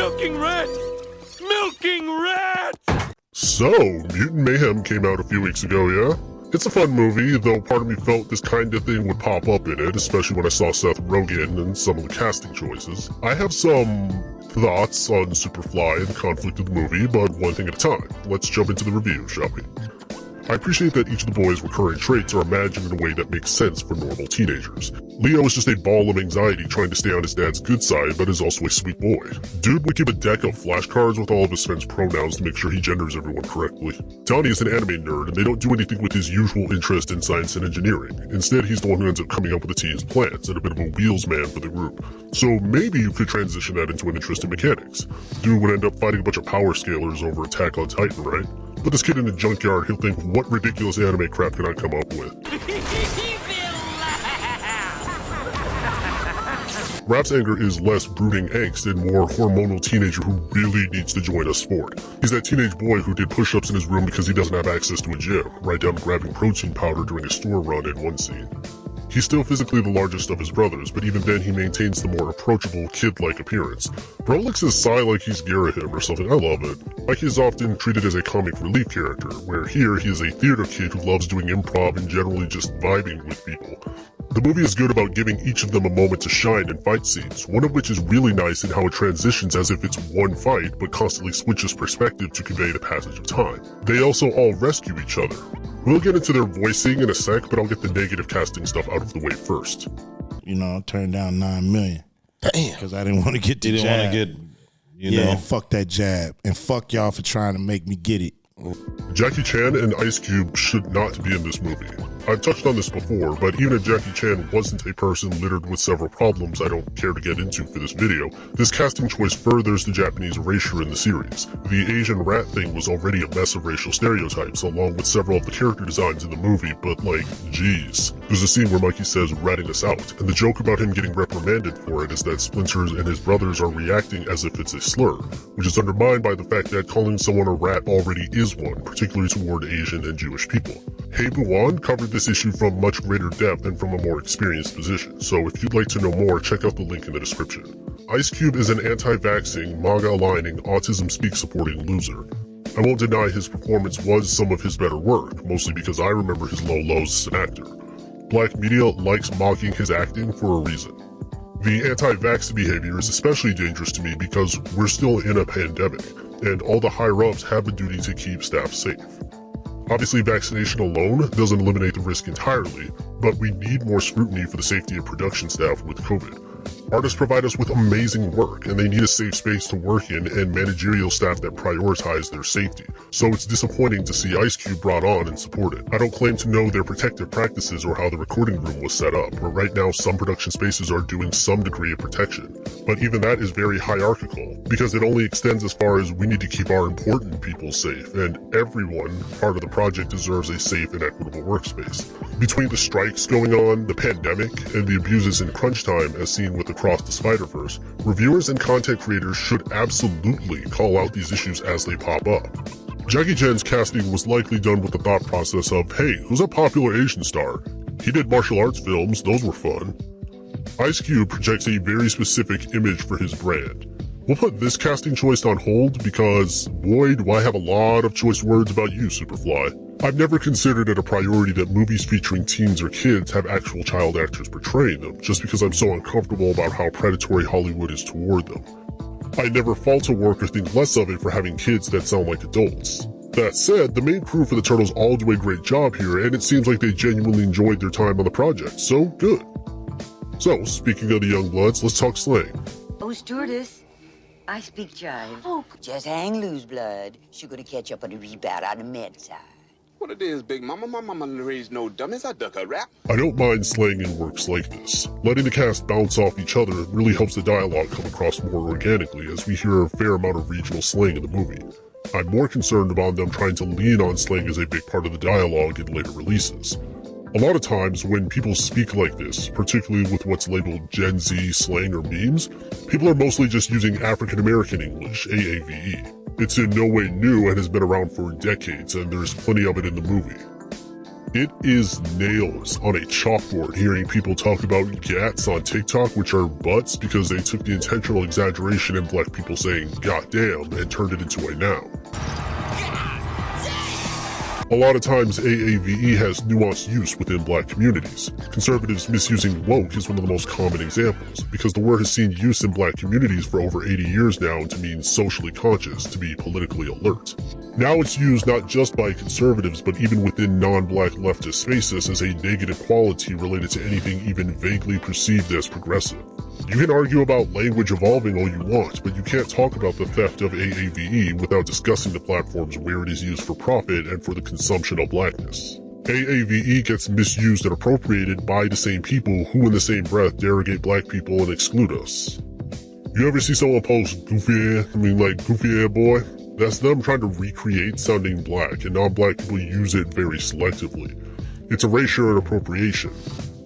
milking rat! Milking rat! So, Mutant Mayhem came out a few weeks ago, yeah? It's a fun movie, though part of me felt this kind of thing would pop up in it, especially when I saw Seth Rogen and some of the casting choices. I have some thoughts on Superfly and the conflict of the movie, but one thing at a time. Let's jump into the review, shall we? I appreciate that each of the boys' recurring traits are imagined in a way that makes sense for normal teenagers. Leo is just a ball of anxiety trying to stay on his dad's good side, but is also a sweet boy. Dude would keep a deck of flashcards with all of his friends' pronouns to make sure he genders everyone correctly. Donnie is an anime nerd, and they don't do anything with his usual interest in science and engineering. Instead, he's the one who ends up coming up with the team's plans, and a bit of a wheels man for the group. So maybe you could transition that into an interest in mechanics. Dude would end up fighting a bunch of power scalers over Attack on Titan, right? Put this kid in the junkyard, he'll think, what ridiculous anime crap can I come up with? Rap's anger is less brooding angst and more hormonal teenager who really needs to join a sport. He's that teenage boy who did push-ups in his room because he doesn't have access to a gym, right down to grabbing protein powder during a store run in one scene. He's still physically the largest of his brothers, but even then he maintains the more approachable, kid-like appearance. Bro licks his sigh like he's Garahim or something, I love it. Like he's often treated as a comic relief character, where here he is a theater kid who loves doing improv and generally just vibing with people. The movie is good about giving each of them a moment to shine in fight scenes, one of which is really nice in how it transitions as if it's one fight, but constantly switches perspective to convey the passage of time. They also all rescue each other. We'll get into their voicing in a sec, but I'll get the negative casting stuff out of the way first. You know, I turned down $9 million. Damn. Because I didn't want to get the You didn't jab. want to get, you Yeah, know. and fuck that jab. And fuck y'all for trying to make me get it. Jackie Chan and Ice Cube should not be in this movie. I've touched on this before, but even if Jackie Chan wasn't a person littered with several problems I don't care to get into for this video, this casting choice furthers the Japanese erasure in the series. The Asian rat thing was already a mess of racial stereotypes, along with several of the character designs in the movie, but like, geez. There's a scene where Mikey says, "ratting us out," and the joke about him getting reprimanded for it is that Splinters and his brothers are reacting as if it's a slur, which is undermined by the fact that calling someone a rat already is one, particularly toward Asian and Jewish people. Hey Buwan covered this issue from much greater depth and from a more experienced position, so if you'd like to know more, check out the link in the description. Ice Cube is an anti-vaxxing, MAGA-aligning, autism-speak-supporting loser. I won't deny his performance was some of his better work, mostly because I remember his low lows as an actor. Black media likes mocking his acting for a reason. The anti-vax behavior is especially dangerous to me because we're still in a pandemic, and all the higher-ups have a duty to keep staff safe. Obviously, vaccination alone doesn't eliminate the risk entirely, but we need more scrutiny for the safety of production staff with COVID. Artists provide us with amazing work, and they need a safe space to work in and managerial staff that prioritize their safety. So it's disappointing to see Ice Cube brought on and supported. I don't claim to know their protective practices or how the recording room was set up, but right now some production spaces are doing some degree of protection. But even that is very hierarchical, because it only extends as far as we need to keep our important people safe, and everyone part of the project deserves a safe and equitable workspace. Between the strikes going on, the pandemic, and the abuses in crunch time as seen with Across the Spider-Verse, reviewers and content creators should absolutely call out these issues as they pop up. Jackie Chan's casting was likely done with the thought process of, hey, who's a popular Asian star? He did martial arts films, those were fun. Ice Cube projects a very specific image for his brand. We'll put this casting choice on hold because, boy, do I have a lot of choice words about you, Superfly. I've never considered it a priority that movies featuring teens or kids have actual child actors portraying them, just because I'm so uncomfortable about how predatory Hollywood is toward them. I never fault a work or think less of it for having kids that sound like adults. That said, the main crew for the Turtles all do a great job here, and it seems like they genuinely enjoyed their time on the project, so good. So, speaking of the young bloods, let's talk slang. Oh, stewardess, I speak jive. Oh, just hang loose, blood. She gonna catch up on the rebound on the med side. What it is, Big Mama? My mama raised no dummies. I duck a rap. I don't mind slang in works like this. Letting the cast bounce off each other really helps the dialogue come across more organically, as we hear a fair amount of regional slang in the movie. I'm more concerned about them trying to lean on slang as a big part of the dialogue in later releases. A lot of times when people speak like this, particularly with what's labeled Gen Z slang or memes, people are mostly just using African American English, AAVE. It's in no way new and has been around for decades, and there's plenty of it in the movie. It is nails on a chalkboard hearing people talk about gats on TikTok, which are butts, because they took the intentional exaggeration in black people saying goddamn and turned it into a noun. A lot of times, AAVE has nuanced use within black communities. Conservatives misusing woke is one of the most common examples, because the word has seen use in black communities for over 80 years now to mean socially conscious, to be politically alert. Now it's used not just by conservatives, but even within non-black leftist spaces as a negative quality related to anything even vaguely perceived as progressive. You can argue about language evolving all you want, but you can't talk about the theft of AAVE without discussing the platforms where it is used for profit and for the consumption of blackness. AAVE gets misused and appropriated by the same people who in the same breath derogate black people and exclude us. You ever see someone post goofy boy? That's them trying to recreate sounding black, and non-black people use it very selectively. It's erasure and appropriation.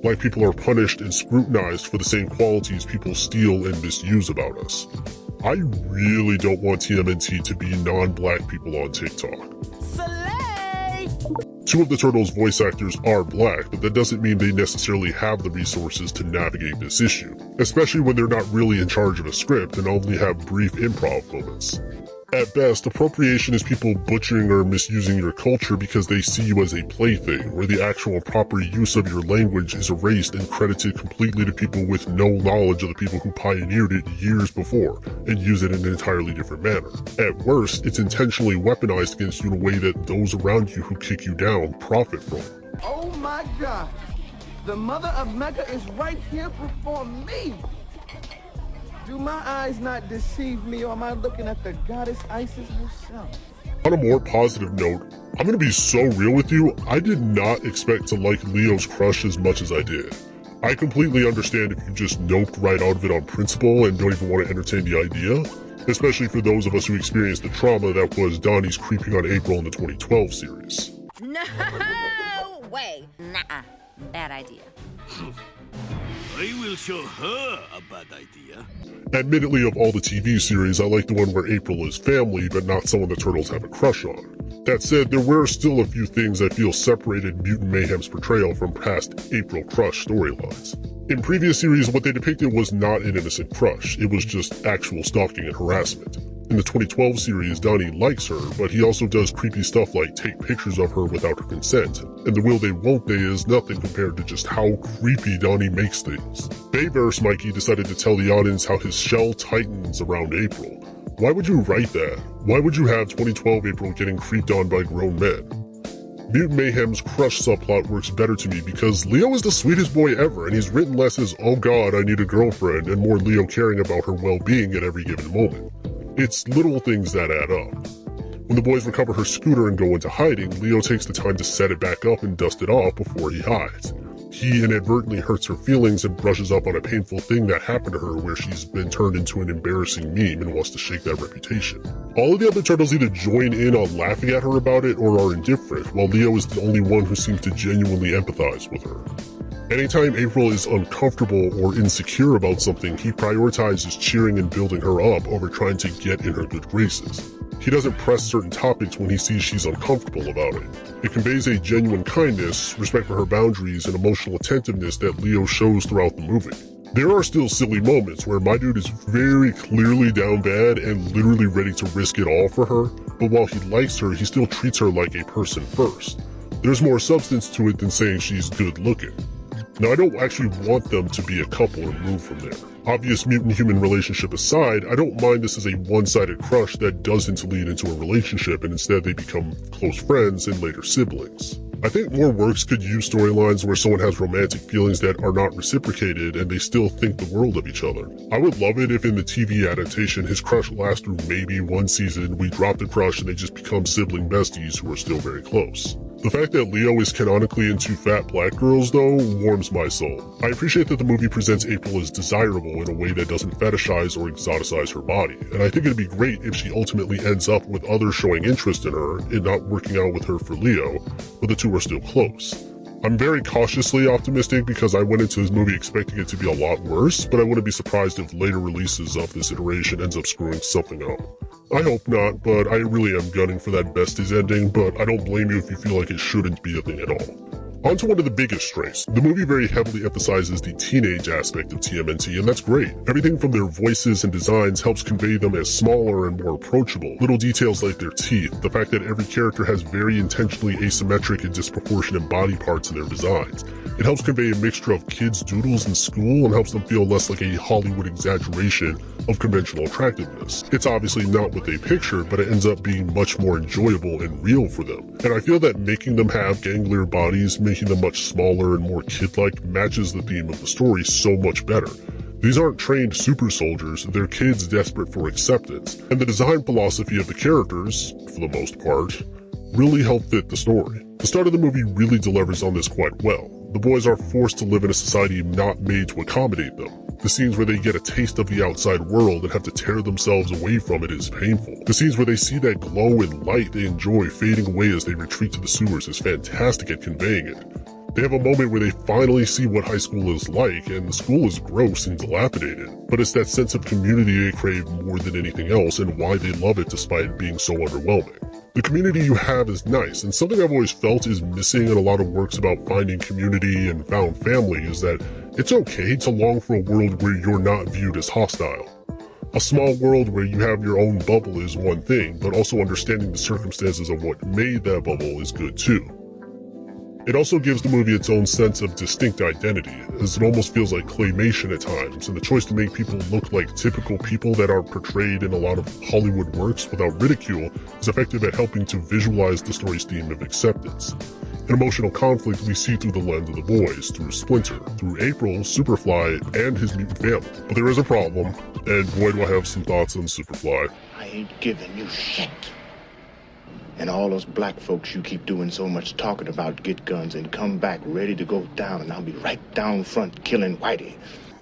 Black people are punished and scrutinized for the same qualities people steal and misuse about us. I really don't want TMNT to be non-black people on TikTok. Slay! Two of the Turtles' voice actors are black, but that doesn't mean they necessarily have the resources to navigate this issue, especially when they're not really in charge of a script and only have brief improv moments. At best, appropriation is people butchering or misusing your culture because they see you as a plaything, where the actual and proper use of your language is erased and credited completely to people with no knowledge of the people who pioneered it years before, and use it in an entirely different manner. At worst, it's intentionally weaponized against you in a way that those around you who kick you down profit from. Oh my God! The mother of Mecca is right here before me! Do my eyes not deceive me, or am I looking at the goddess Isis herself? On a more positive note, I'm gonna be so real with you, I did not expect to like Leo's crush as much as I did. I completely understand if you just noped right out of it on principle and don't even want to entertain the idea, especially for those of us who experienced the trauma that was Donnie's creeping on April in the 2012 series. No way. Nuh-uh. Bad idea. I will show her a bad idea. Admittedly, of all the TV series, I like the one where April is family, but not someone the Turtles have a crush on. That said, there were still a few things I feel separated Mutant Mayhem's portrayal from past April crush storylines. In previous series, what they depicted was not an innocent crush, it was just actual stalking and harassment. In the 2012 series, Donnie likes her, but he also does creepy stuff like take pictures of her without her consent, and the will they won't they is nothing compared to just how creepy Donnie makes things. Bayverse Mikey decided to tell the audience how his shell tightens around April. Why would you write that? Why would you have 2012 April getting creeped on by grown men? Mutant Mayhem's crush subplot works better to me because Leo is the sweetest boy ever, and he's written less as, oh god, I need a girlfriend, and more Leo caring about her well-being at every given moment. It's little things that add up. When the boys recover her scooter and go into hiding, Leo takes the time to set it back up and dust it off before he hides. He inadvertently hurts her feelings and brushes up on a painful thing that happened to her where she's been turned into an embarrassing meme and wants to shake that reputation. All of the other turtles either join in on laughing at her about it or are indifferent, while Leo is the only one who seems to genuinely empathize with her. Anytime April is uncomfortable or insecure about something, he prioritizes cheering and building her up over trying to get in her good graces. He doesn't press certain topics when he sees she's uncomfortable about it. It conveys a genuine kindness, respect for her boundaries, and emotional attentiveness that Leo shows throughout the movie. There are still silly moments where my dude is very clearly down bad and literally ready to risk it all for her, but while he likes her, he still treats her like a person first. There's more substance to it than saying she's good looking. Now, I don't actually want them to be a couple and move from there. Obvious mutant-human relationship aside, I don't mind this as a one-sided crush that doesn't lead into a relationship and instead they become close friends and later siblings. I think more works could use storylines where someone has romantic feelings that are not reciprocated and they still think the world of each other. I would love it if in the TV adaptation his crush lasts through maybe one season, we drop the crush and they just become sibling besties who are still very close. The fact that Leo is canonically into fat black girls, though, warms my soul. I appreciate that the movie presents April as desirable in a way that doesn't fetishize or exoticize her body, and I think it'd be great if she ultimately ends up with others showing interest in her and not working out with her for Leo, but the two are still close. I'm very cautiously optimistic because I went into this movie expecting it to be a lot worse, but I wouldn't be surprised if later releases of this iteration ends up screwing something up. I hope not, but I really am gunning for that besties ending, but I don't blame you if you feel like it shouldn't be a thing at all. On to one of the biggest strengths. The movie very heavily emphasizes the teenage aspect of TMNT, and that's great. Everything from their voices and designs helps convey them as smaller and more approachable. Little details like their teeth, the fact that every character has very intentionally asymmetric and disproportionate body parts in their designs. It helps convey a mixture of kids' doodles in school and helps them feel less like a Hollywood exaggeration of conventional attractiveness. It's obviously not what they pictured, but it ends up being much more enjoyable and real for them. And I feel that making them have ganglier bodies, making them much smaller and more kid-like, matches the theme of the story so much better. These aren't trained super soldiers, they're kids desperate for acceptance. And the design philosophy of the characters, for the most part, really help fit the story. The start of the movie really delivers on this quite well. The boys are forced to live in a society not made to accommodate them. The scenes where they get a taste of the outside world and have to tear themselves away from it is painful. The scenes where they see that glow and light they enjoy fading away as they retreat to the sewers is fantastic at conveying it. They have a moment where they finally see what high school is like, and the school is gross and dilapidated. But it's that sense of community they crave more than anything else and why they love it despite it being so underwhelming. The community you have is nice, and something I've always felt is missing in a lot of works about finding community and found family is that it's okay to long for a world where you're not viewed as hostile. A small world where you have your own bubble is one thing, but also understanding the circumstances of what made that bubble is good too. It also gives the movie its own sense of distinct identity, as it almost feels like claymation at times, and the choice to make people look like typical people that are portrayed in a lot of Hollywood works without ridicule is effective at helping to visualize the story's theme of acceptance. An emotional conflict we see through the lens of the boys, through Splinter, through April, Superfly, and his mutant family. But there is a problem, and boy do I have some thoughts on Superfly. I ain't giving you shit. And all those black folks you keep doing so much talking about get guns and come back ready to go down, and I'll be right down front killing Whitey.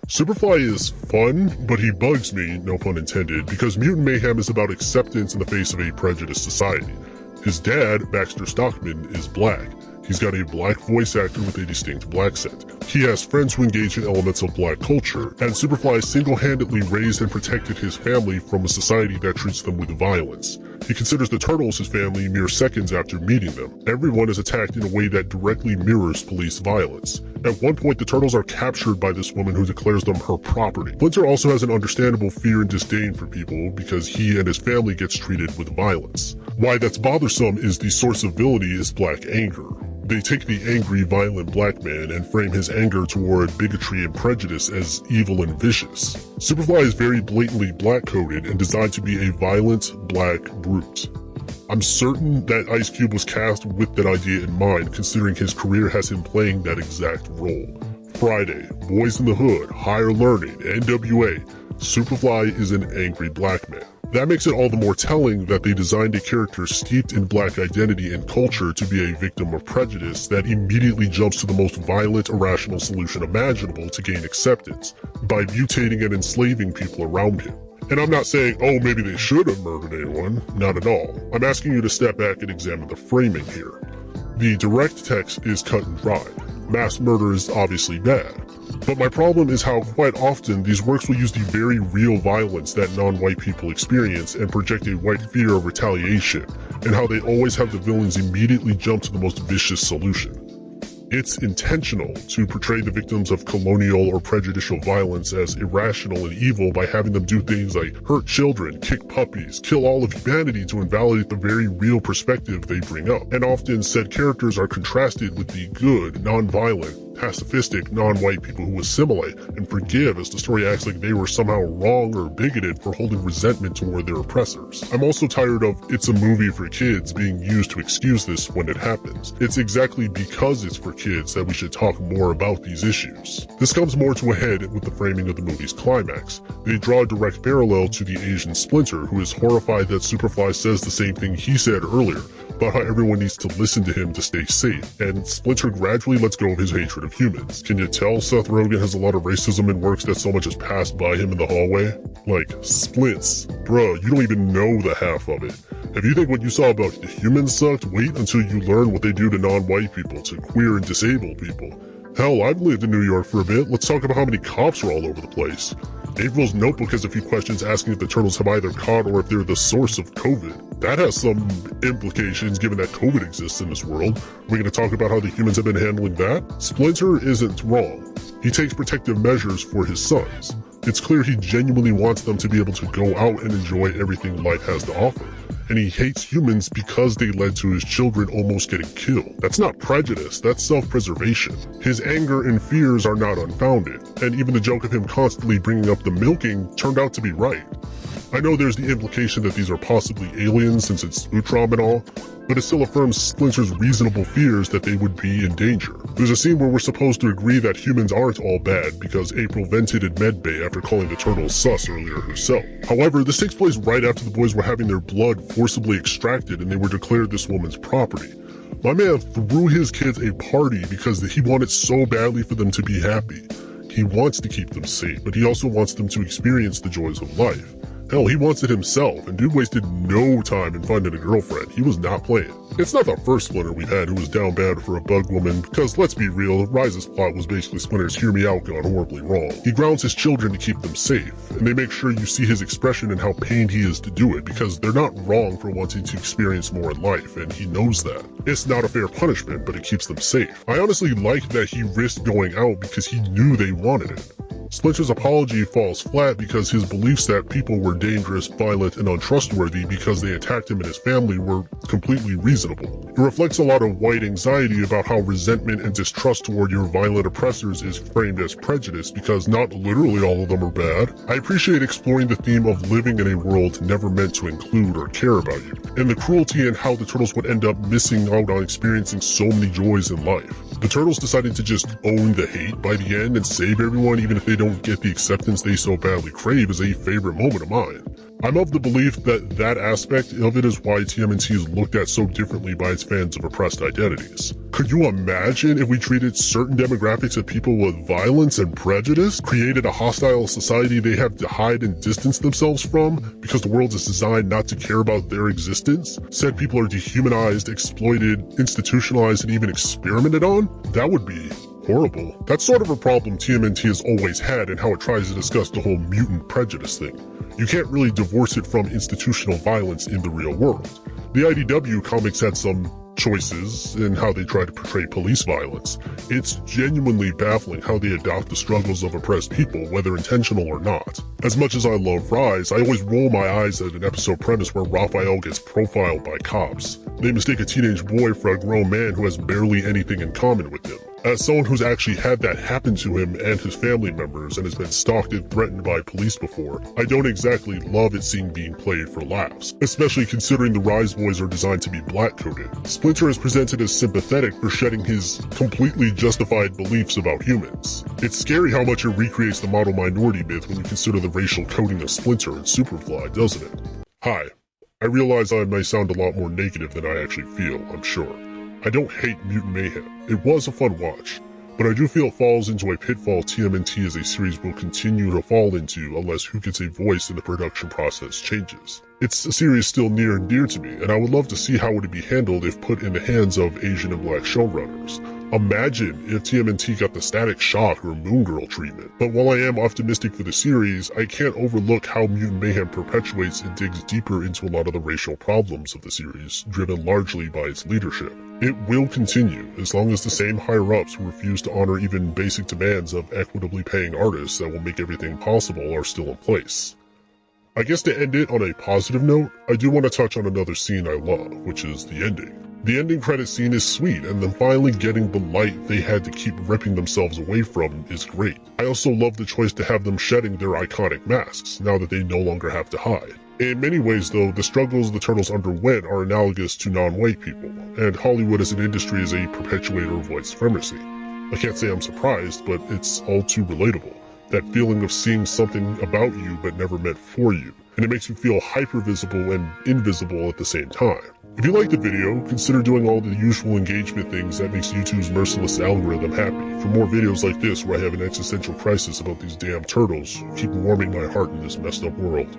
Superfly is fun, but he bugs me, no pun intended, because Mutant Mayhem is about acceptance in the face of a prejudiced society. His dad, Baxter Stockman, is black. He's got a black voice actor with a distinct black scent. He has friends who engage in elements of black culture, and Superfly single-handedly raised and protected his family from a society that treats them with violence. He considers the Turtles his family mere seconds after meeting them. Everyone is attacked in a way that directly mirrors police violence. At one point, the Turtles are captured by this woman who declares them her property. Splinter also has an understandable fear and disdain for people because he and his family gets treated with violence. Why that's bothersome is the source of villainy is black anger. They take the angry, violent black man and frame his anger toward bigotry and prejudice as evil and vicious. Superfly is very blatantly black-coded and designed to be a violent, black brute. I'm certain that Ice Cube was cast with that idea in mind, considering his career has him playing that exact role. Friday, Boys in the Hood, Higher Learning, NWA, Superfly is an angry black man. That makes it all the more telling that they designed a character steeped in black identity and culture to be a victim of prejudice that immediately jumps to the most violent, irrational solution imaginable to gain acceptance, by mutating and enslaving people around him. And I'm not saying, oh, maybe they should have murdered anyone. Not at all. I'm asking you to step back and examine the framing here. The direct text is cut and dried. Mass murder is obviously bad. But my problem is how quite often these works will use the very real violence that non-white people experience and project a white fear of retaliation, and how they always have the villains immediately jump to the most vicious solution. It's intentional to portray the victims of colonial or prejudicial violence as irrational and evil by having them do things like hurt children, kick puppies, kill all of humanity to invalidate the very real perspective they bring up. And often said characters are contrasted with the good, non-violent, pacifistic, non-white people who assimilate and forgive as the story acts like they were somehow wrong or bigoted for holding resentment toward their oppressors. I'm also tired of "it's a movie for kids" being used to excuse this when it happens. It's exactly because it's for kids that we should talk more about these issues. This comes more to a head with the framing of the movie's climax. They draw a direct parallel to the Asian Splinter, who is horrified that Superfly says the same thing he said earlier, about how everyone needs to listen to him to stay safe, and Splinter gradually lets go of his hatred of humans. Can you tell Seth Rogen has a lot of racism in works that so much has passed by him in the hallway? Like, Splints. Bruh, you don't even know the half of it. If you think what you saw about the humans sucked, wait until you learn what they do to non-white people, to queer and disabled people. Hell, I've lived in New York for a bit. Let's talk about how many cops are all over the place. April's notebook has a few questions asking if the Turtles have either caught or if they're the source of COVID. That has some implications given that COVID exists in this world. We're going to talk about how the humans have been handling that. Splinter isn't wrong. He takes protective measures for his sons. It's clear he genuinely wants them to be able to go out and enjoy everything life has to offer. And he hates humans because they led to his children almost getting killed. That's not prejudice, that's self-preservation. His anger and fears are not unfounded, and even the joke of him constantly bringing up the milking turned out to be right. I know there's the implication that these are possibly aliens since it's Utrom and all, but it still affirms Splinter's reasonable fears that they would be in danger. There's a scene where we're supposed to agree that humans aren't all bad because April vented in medbay after calling the turtles sus earlier herself. However, this takes place right after the boys were having their blood forcibly extracted and they were declared this woman's property. My man threw his kids a party because he wanted so badly for them to be happy. He wants to keep them safe, but he also wants them to experience the joys of life. Hell, he wants it himself, and dude wasted no time in finding a girlfriend. He was not playing. It's not the first Splinter we've had who was down bad for a bug woman, because let's be real, Rise's plot was basically Splinter's hear me out gone horribly wrong. He grounds his children to keep them safe, and they make sure you see his expression and how pained he is to do it, because they're not wrong for wanting to experience more in life, and he knows that. It's not a fair punishment, but it keeps them safe. I honestly like that he risked going out because he knew they wanted it. Splinter's apology falls flat because his beliefs that people were dangerous, violent, and untrustworthy because they attacked him and his family were completely reasonable. It reflects a lot of white anxiety about how resentment and distrust toward your violent oppressors is framed as prejudice because not literally all of them are bad. I appreciate exploring the theme of living in a world never meant to include or care about you, and the cruelty and how the turtles would end up missing out on experiencing so many joys in life. The turtles decided to just own the hate by the end and save everyone even if they don't get the acceptance they so badly crave is a favorite moment of mine. I'm of the belief that that aspect of it is why TMNT is looked at so differently by its fans of oppressed identities. Could you imagine if we treated certain demographics of people with violence and prejudice, created a hostile society they have to hide and distance themselves from because the world is designed not to care about their existence, said people are dehumanized, exploited, institutionalized, and even experimented on? That would be horrible. That's sort of a problem TMNT has always had in how it tries to discuss the whole mutant prejudice thing. You can't really divorce it from institutional violence in the real world. The IDW comics had some choices in how they try to portray police violence. It's genuinely baffling how they adopt the struggles of oppressed people, whether intentional or not. As much as I love Rise, I always roll my eyes at an episode premise where Raphael gets profiled by cops. They mistake a teenage boy for a grown man who has barely anything in common with him. As someone who's actually had that happen to him and his family members and has been stalked and threatened by police before, I don't exactly love it seeing being played for laughs, especially considering the Rise boys are designed to be black-coded. Splinter is presented as sympathetic for shedding his completely justified beliefs about humans. It's scary how much it recreates the model minority myth when you consider the racial coding of Splinter and Superfly, doesn't it? Hi, I realize I may sound a lot more negative than I actually feel, I'm sure. I don't hate Mutant Mayhem. It was a fun watch, but I do feel it falls into a pitfall TMNT as a series will continue to fall into unless who gets a voice in the production process changes. It's a series still near and dear to me, and I would love to see how it would be handled if put in the hands of Asian and Black showrunners. Imagine if TMNT got the Static Shock or Moon Girl treatment. But while I am optimistic for the series, I can't overlook how Mutant Mayhem perpetuates and digs deeper into a lot of the racial problems of the series, driven largely by its leadership. It will continue as long as the same higher-ups who refuse to honor even basic demands of equitably paying artists that will make everything possible are still in place. I guess to end it on a positive note, I do want to touch on another scene I love, which is the ending. The ending credit scene is sweet, and them finally getting the light they had to keep ripping themselves away from is great. I also love the choice to have them shedding their iconic masks, now that they no longer have to hide. In many ways though, the struggles the Turtles underwent are analogous to non-white people, and Hollywood as an industry is a perpetuator of white supremacy. I can't say I'm surprised, but it's all too relatable. That feeling of seeing something about you but never meant for you, and it makes you feel hyper-visible and invisible at the same time. If you liked the video, consider doing all the usual engagement things that makes YouTube's merciless algorithm happy. For more videos like this where I have an existential crisis about these damn turtles, keep warming my heart in this messed up world.